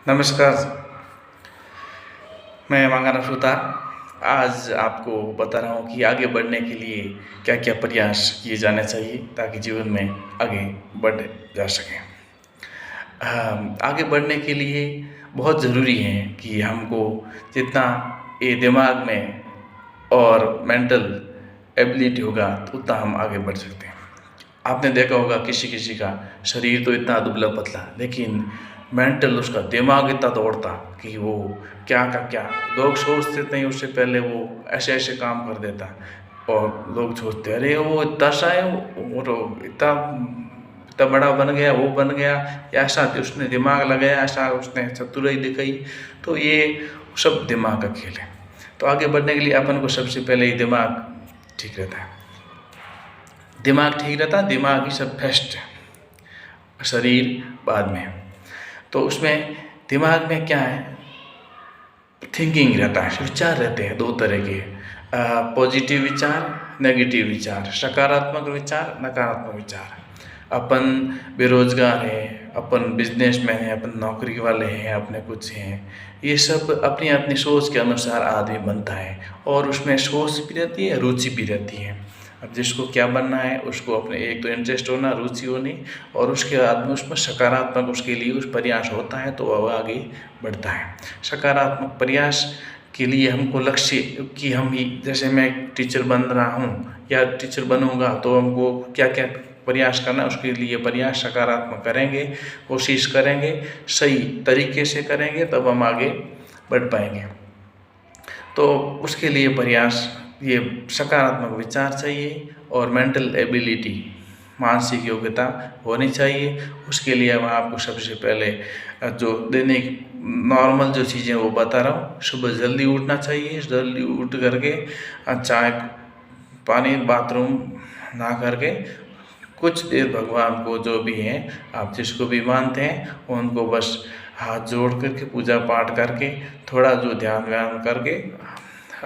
नमस्कार, मैं मांगाराम सुतार। आज आपको बता रहा हूँ कि आगे बढ़ने के लिए क्या-क्या प्रयास किए जाने चाहिए ताकि जीवन में आगे बढ़ जा सकें। आगे बढ़ने के लिए बहुत ज़रूरी है कि हमको जितना ये दिमाग में और मेंटल एबिलिटी होगा उतना हम आगे बढ़ सकते हैं। आपने देखा होगा किसी-किसी का शरीर तो इतना दुबला-पतला लेकिन मेंटल उसका दिमाग इतना दौड़ता कि वो क्या का क्या लोग सोचते नहीं उससे पहले वो ऐसे-ऐसे काम कर देता और लोग सोचते अरे वो इतना सा है वो तो इतना इतना बड़ा बन गया, वो बन गया, ऐसा उसने दिमाग लगाया, ऐसा उसने चतुराई दिखाई। तो ये सब दिमाग का खेल है। तो आगे बढ़ने के लिए अपन को सबसे पहले ये दिमाग ठीक रहता है। दिमाग ठीक रहता है, दिमाग ही सब फर्स्ट है, शरीर बाद में। तो उसमें दिमाग में क्या है, थिंकिंग रहता है, विचार रहते हैं दो तरह के, पॉजिटिव विचार, नेगेटिव विचार, सकारात्मक विचार, नकारात्मक विचार। अपन बेरोजगार हैं, अपन बिजनेसमैन हैं, अपन नौकरी वाले हैं, अपने कुछ हैं, ये सब अपनी अपनी सोच के अनुसार आदमी बनता है और उसमें सोच भी रहती है, रुचि भी रहती है। अब जिसको क्या बनना है उसको अपने एक तो इंटरेस्ट होना, रुचि होनी और उसके बाद में उसमें सकारात्मक उसके लिए उस प्रयास होता है तो वह आगे बढ़ता है। सकारात्मक प्रयास के लिए हमको लक्ष्य कि हम ही जैसे मैं टीचर बन रहा हूँ या टीचर बनूँगा तो हमको क्या क्या प्रयास करना है, उसके लिए प्रयास सकारात्मक करेंगे, कोशिश करेंगे, सही तरीके से करेंगे तब हम आगे बढ़ पाएंगे। तो उसके लिए प्रयास ये सकारात्मक विचार चाहिए और मेंटल एबिलिटी मानसिक योग्यता होनी चाहिए। उसके लिए मैं आपको सबसे पहले जो दैनिक नॉर्मल जो चीज़ें वो बता रहा हूँ। सुबह जल्दी उठना चाहिए, जल्दी उठ करके चाय पानी बाथरूम नहा करके कुछ देर भगवान को जो भी हैं आप जिसको भी मानते हैं उनको बस हाथ जोड़ करके पूजा पाठ करके थोड़ा जो ध्यान व्यान करके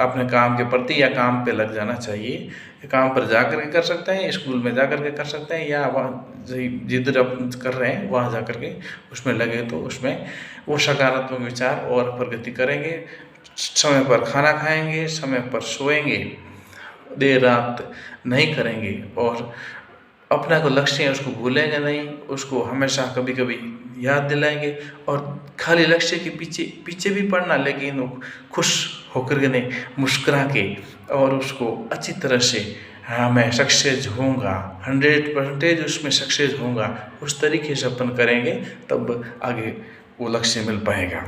अपने काम के प्रति या काम पे लग जाना चाहिए। काम पर जा कर के कर सकते हैं, स्कूल में जा कर के कर सकते हैं या वहाँ जिधर आप कर रहे हैं वहाँ जा कर के उसमें लगे तो उसमें वो सकारात्मक विचार और प्रगति करेंगे। समय पर खाना खाएंगे, समय पर सोएंगे, देर रात नहीं करेंगे और अपना को लक्ष्य है उसको भूलेंगे नहीं, उसको हमेशा कभी कभी याद दिलाएंगे और खाली लक्ष्य के पीछे पीछे भी पड़ना लेकिन वो खुश होकर के नहीं, मुस्कुरा के और उसको अच्छी तरह से हाँ मैं सक्सेस होऊंगा, 100% उसमें सक्सेस होऊंगा, उस तरीके से अपन करेंगे तब आगे वो लक्ष्य मिल पाएगा।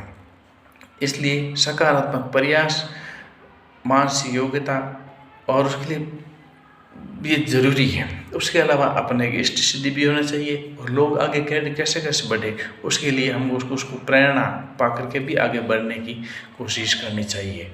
इसलिए सकारात्मक प्रयास, मानसिक योग्यता और उसके लिए ये ज़रूरी है। उसके अलावा अपने इष्ट सिद्धि भी होना चाहिए और लोग आगे कैसे कैसे बढ़े उसके लिए हम उसको प्रेरणा पा करके भी आगे बढ़ने की कोशिश करनी चाहिए।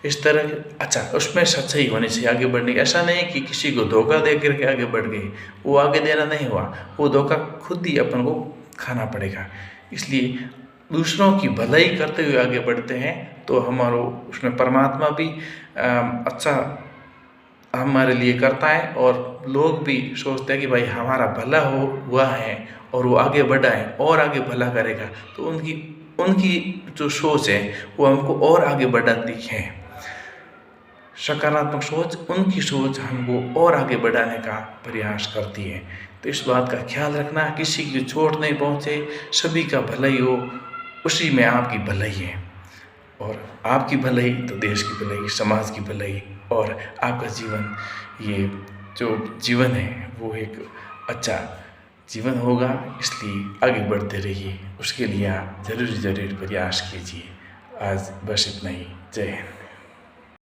इस तरह अच्छा उसमें सच्चाई होनी चाहिए आगे बढ़ने की। ऐसा नहीं कि किसी को धोखा दे करके आगे बढ़ गए, वो आगे देना नहीं हुआ, वो धोखा खुद ही अपन को खाना पड़ेगा। इसलिए दूसरों की भलाई करते हुए आगे बढ़ते हैं तो हमारा उसमें परमात्मा भी अच्छा हमारे लिए करता है और लोग भी सोचते हैं कि भाई हमारा भला हुआ है और वो आगे बढ़ा है और आगे भला करेगा तो उनकी उनकी जो सोच है वो हमको और आगे बढ़ाती है। सकारात्मक सोच उनकी सोच हमको और आगे बढ़ाने का प्रयास करती है। तो इस बात का ख्याल रखना, किसी की चोट नहीं पहुँचे, सभी का भलाई हो, उसी में आपकी भलाई है और आपकी भलाई तो देश की भलाई, समाज की भलाई और आपका जीवन, ये जो जीवन है वो एक अच्छा जीवन होगा। इसलिए आगे बढ़ते रहिए, उसके लिए आप ज़रूर प्रयास कीजिए। आज बस इतना ही। जय हिंद।